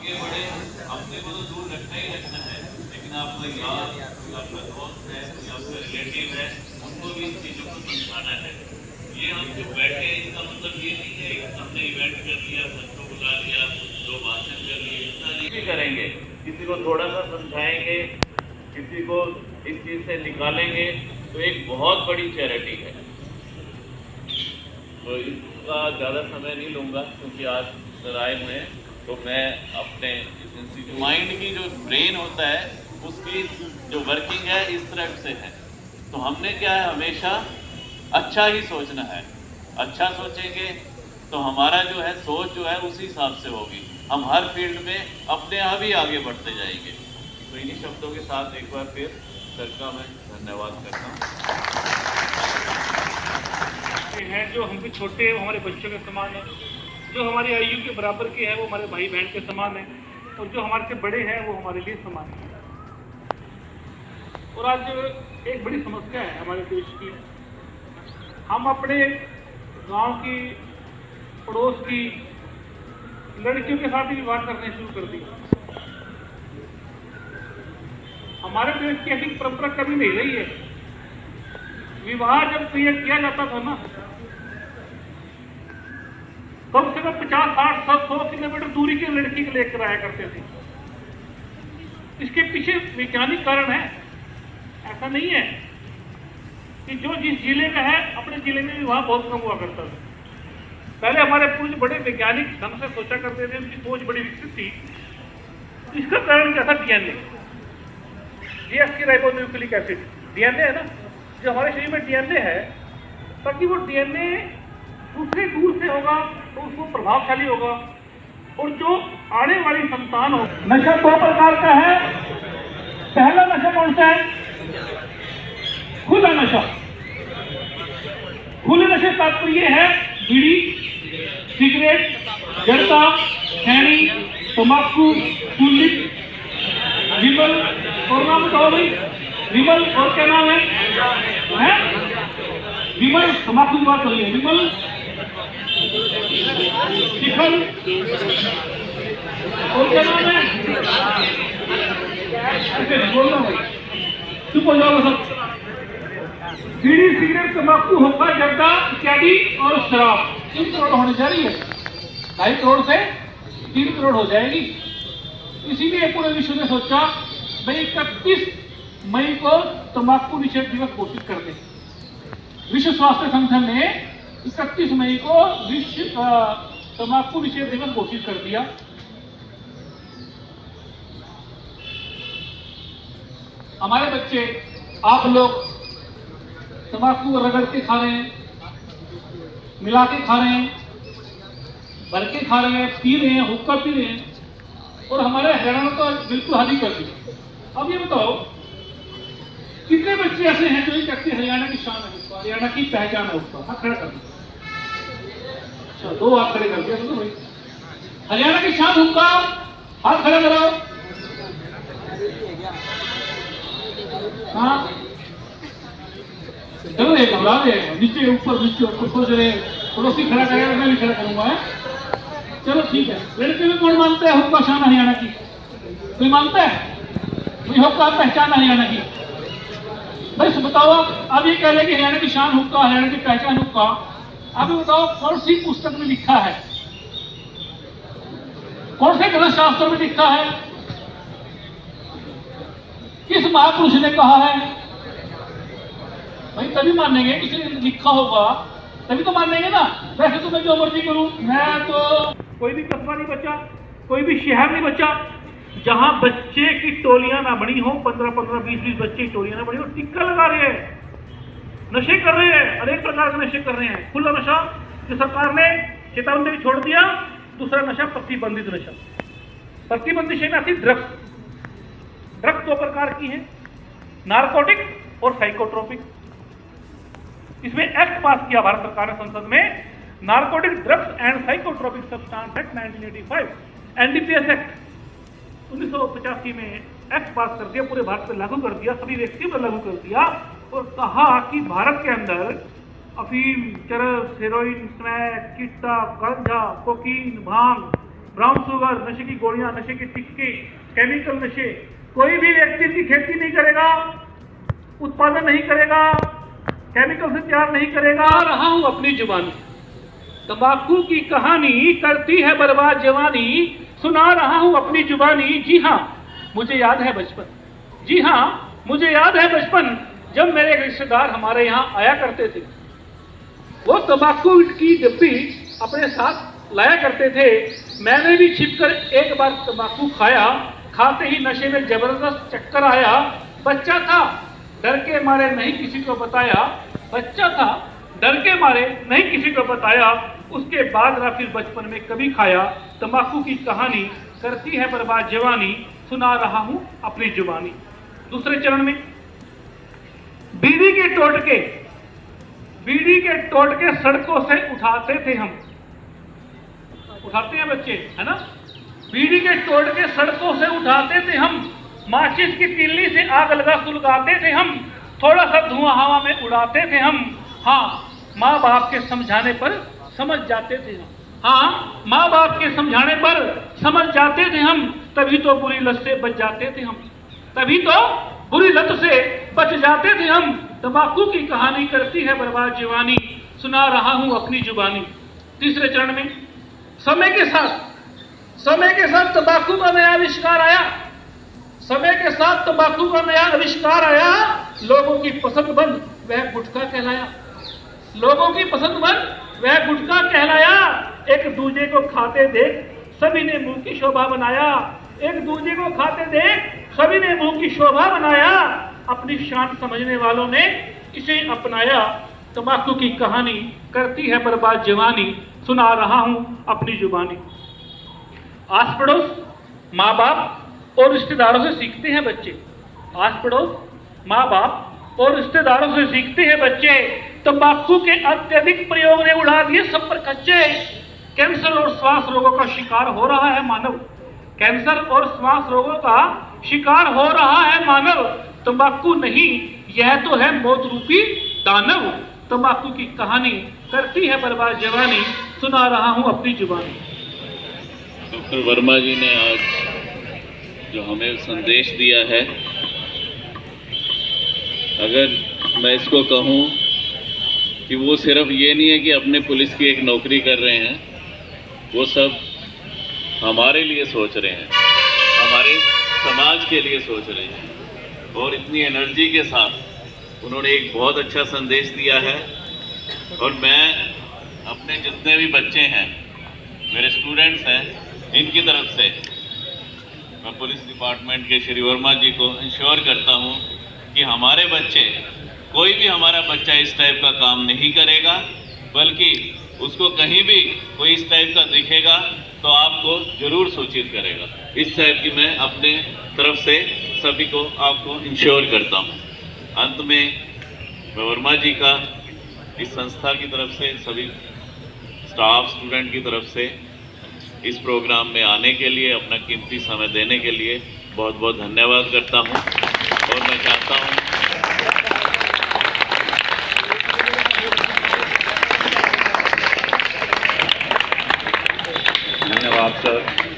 आगे बढ़े, अपने को तो दूर रखना ही रखना है, लेकिन आपका यार कोई आपका दोस्त है, कोई आपका रिलेटिव है, उनको भी इन चीज़ों को समझाना है। ये हम जो बैठे हैं इसका मतलब ये नहीं है कि हमने इवेंट कर लिया, बच्चों बुला लिया, दो भाषण कर लिए, इतना नहीं भी करेंगे। किसी को थोड़ा सा समझाएंगे, किसी को इस चीज़ से निकालेंगे, तो एक बहुत बड़ी चैरिटी है। तो इसका ज़्यादा समय नहीं लूँगा क्योंकि आज सराय में तो मैं अपने माइंड की जो ब्रेन होता है उसकी जो वर्किंग है इस तरह से है। तो हमने क्या है, हमेशा अच्छा ही सोचना है। अच्छा सोचेंगे तो हमारा जो है सोच जो है उसी हिसाब से होगी। हम हर फील्ड में अपने आप ही आगे बढ़ते जाएंगे। तो इन्हीं शब्दों के साथ एक बार फिर सर का मैं धन्यवाद करता हूँ। हैं जो हमसे छोटे हैं वो हमारे बच्चों के समान है, जो हमारी आयु के बराबर के हैं वो हमारे भाई बहन के समान है, और जो हमारे से बड़े हैं वो हमारे लिए समान है। और आज एक बड़ी समस्या है हमारे देश की, हम अपने गांव की, पड़ोस की लड़कियों के साथ ही विवाह करने शुरू कर दिए। हमारे देश की ऐसी परंपरा कभी नहीं रही है। विवाह जब किया जाता था ना, कम से कम 50, 60, 100 किलोमीटर दूरी की लड़की को लेकर आया करते थे। इसके पीछे वैज्ञानिक कारण है। ऐसा नहीं है कि जो जिस जिले का है अपने जिले में विवाह बहुत कम हुआ करता था। पहले हमारे पूर्वज बड़े वैज्ञानिक ढंग से सोचा करते थे, उनकी सोच बड़ी विकसित थी। इसका कारण क्या था? डीएनए, डीऑक्सीराइबोन्यूक्लिक एसिड, डीएनए है ना, जो हमारे शरीर में डीएनए है, ताकि वो डीएनए दूसरे दूर से होगा तो उसको प्रभावशाली होगा, और जो आने वाली संतान हो। नशा दो प्रकार का है। पहला नशा कौन सा है? खुला नशा। खुले नशे तात्पर्य है बीड़ी, सिगरेट, जर्दा, खैनी, तंबाकू, टूलिप, विमल, और नाम बताओ भाई, विमल और क्या नाम है? विमल तंबाकू की बात करिए, विमल, शिखर, और क्या नाम है? बोलना भाई, चुप हो जाओ सब। बीड़ी, सिगरेट, तंबाकू, हुक्का, जर्दा इत्यादि और शराब 3 करोड़ होने जा रही है। 2.5 करोड़ से 3 करोड़ हो जाएगी। इसीलिए पूरे विश्व ने सोचा भाई 31 मई को तंबाकू निषेध दिवस घोषित कर दे। विश्व स्वास्थ्य संगठन ने 31 मई को विश्व तंबाकू निषेध दिवस घोषित कर दिया। हमारे बच्चे, आप लोग तंबाकू रगड़ के खा रहे हैं, मिला के खा रहे हैं, भर के खा रहे हैं, पी रहे हैं, हुक्का पी रहे हैं, और हमारे हरियाणा को बिल्कुल हानि कर दी। अब ये बताओ कितने बच्चे ऐसे हैं जो ये कहते हैं हरियाणा की शान है, हरियाणा की पहचान है, उसका हाथ खड़ा कर दिया। अच्छा, 2 हाथ खड़े कर दिया तो भाई, हरियाणा की शान हुक्का, हाथ खड़ा करो। हाँ, चलो एक घबरा रहे, नीचे ऊपर सोच रहे, पड़ोसी खड़ा करेगा मैं भी खड़ा करूंगा है? चलो ठीक है। लड़के में कौन मानता है हुक्का शान हरियाणा की? कोई मानता है? कोई हुक्का पहचान हरियाणा की? बस बताओ आप ये कह रहे कि हरियाणा की शान हुक्का, हरियाणा की पहचान हुक्का। आप बताओ कौन सी पुस्तक में लिखा है, कौन से ग्रंथ शास्त्र में लिखा है, किस महापुरुष ने कहा है? भाई तभी मानेंगे, किसी ने लिखा होगा तभी तो मानेंगे ना। वैसे तो मैं जो मर्जी करूं, मैं तो कोई भी कस्बा नहीं बचा, कोई भी शहर नहीं बचा जहां बच्चे की टोलियां ना बनी हो, 15-15, 20-20 बच्चे की टोलियां ना बनी हो, टिक्का लगा रहे हैं, नशे कर रहे हैं, अनेक प्रकार के नशे कर रहे हैं। खुला नशा जो सरकार ने चेतावनी छोड़ दिया, दूसरा नशा प्रतिबंधित नशा। प्रतिबंधित नशा थी ड्रग्स। ड्रग्स 2 प्रकार की है, नारकोटिक और साइकोट्रोपिक। इसमें एक्ट पास किया भारत सरकार ने संसद में, narcotic drugs and psychotropic substance act 1985, NDPS act 1985 में एक्ट पास कर दिया, पूरे भारत पर लागू कर दिया, सभी व्यक्तियों पर लागू कर दिया, और कहा कि भारत के अंदर अफीम, चरस, हेरोइन, स्मैक, चिट्टा, गांजा, कोकीन, भांग ब्राउन शुगर, नशे की गोलियां, नशे की टिक्की, केमिकल नशे, कोई भी व्यक्ति की खेती नहीं करेगा, उत्पादन नहीं करेगा, केमिकल से तैयार नहीं करेगा। रहा हूं अपनी जुबानी, तंबाकू की कहानी करती है बर्बाद जवानी, सुना रहा हूं अपनी जुबानी। जी हाँ, मुझे याद है बचपन, जी हाँ मुझे याद है बचपन, जब मेरे रिश्तेदार हमारे यहाँ आया करते थे। वो तंबाकू की डिब्बी अपने साथ लाया करते थे। मैंने भी छिपकर एक बार तंबाकू खाया, खाते ही नशे में जबरदस्त चक्कर आया। बच्चा था, डर के मारे नहीं किसी को बताया, बच्चा था, डर के मारे नहीं किसी को बताया। उसके बाद ना फिर बचपन में कभी खाया। तंबाकू की कहानी करती है बर्बाद जवानी, सुना रहा हूं अपनी जुबानी। दूसरे चरण में बीड़ी के टोटके सड़कों से उठाते थे हम, उठाते हैं बच्चे, है ना। बीड़ी के टोटके सड़कों से उठाते थे हम, माचिस की तिल्ली से आग लगा सुलगाते थे हम, थोड़ा सा धुआं हवा में उड़ाते थे हम। हाँ, माँ बाप के समझाने पर समझ जाते थे हम, हाँ माँ बाप के समझाने पर समझ जाते थे हम। तभी तो बुरी लत से बच जाते थे हम, तभी तो बुरी लत से बच जाते थे हम। तंबाकू की कहानी करती है बर्बाद जवानी, सुना रहा हूं अपनी जुबानी। तीसरे चरण में समय के साथ तंबाकू का नया आविष्कार आया, समय के साथ तंबाकू का नया आविष्कार आया। लोगों की पसंद बन वह गुटखा कहलाया, लोगों की पसंद बन वह गुटखा कहलाया। एक दूजे को खाते देख सभी ने मुंह की शोभा बनाया, एक दूजे को खाते देख सभी ने मुंह की शोभा बनाया। अपनी शान समझने वालों ने इसे अपनाया। तंबाकू की कहानी करती है बर्बाद जवानी, सुना रहा हूं अपनी जुबानी। आस पड़ोस, माँ बाप और रिश्तेदारों से सीखते हैं बच्चे, आस पड़ोस, माँ बाप और रिश्तेदारों से सीखते हैं बच्चे। तंबाकू के अत्यधिक प्रयोग ने उड़ा दिए सब पर कच्चे। कैंसर और श्वास रोगों का शिकार हो रहा है मानव, कैंसर और श्वास रोगों का शिकार हो रहा है मानव। तंबाकू नहीं, यह तो है मौत रूपी दानव। तंबाकू की कहानी करती है बर्बाद जवानी, सुना रहा हूं अपनी जुबानी। डॉक्टर वर्मा जी ने आज जो हमें संदेश दिया है, अगर मैं इसको कहूं कि वो सिर्फ ये नहीं है कि अपने पुलिस की एक नौकरी कर रहे हैं, वो सब हमारे लिए सोच रहे हैं, हमारे समाज के लिए सोच रहे हैं, और इतनी एनर्जी के साथ उन्होंने एक बहुत अच्छा संदेश दिया है। और मैं अपने जितने भी बच्चे हैं, मेरे स्टूडेंट्स हैं, इनकी तरफ से मैं पुलिस डिपार्टमेंट के श्री वर्मा जी को इंश्योर करता हूं कि हमारे बच्चे, कोई भी हमारा बच्चा इस टाइप का काम नहीं करेगा, बल्कि उसको कहीं भी कोई इस टाइप का दिखेगा तो आपको जरूर सूचित करेगा। इस टाइप की मैं अपने तरफ से सभी को आपको इंश्योर करता हूँ। अंत में मैं वर्मा जी का इस संस्था की तरफ से, सभी स्टाफ स्टूडेंट की तरफ से इस प्रोग्राम में आने के लिए, अपना कीमती समय देने के लिए बहुत बहुत धन्यवाद करता हूँ। और मैं चाहता हूँ धन्यवाद सर।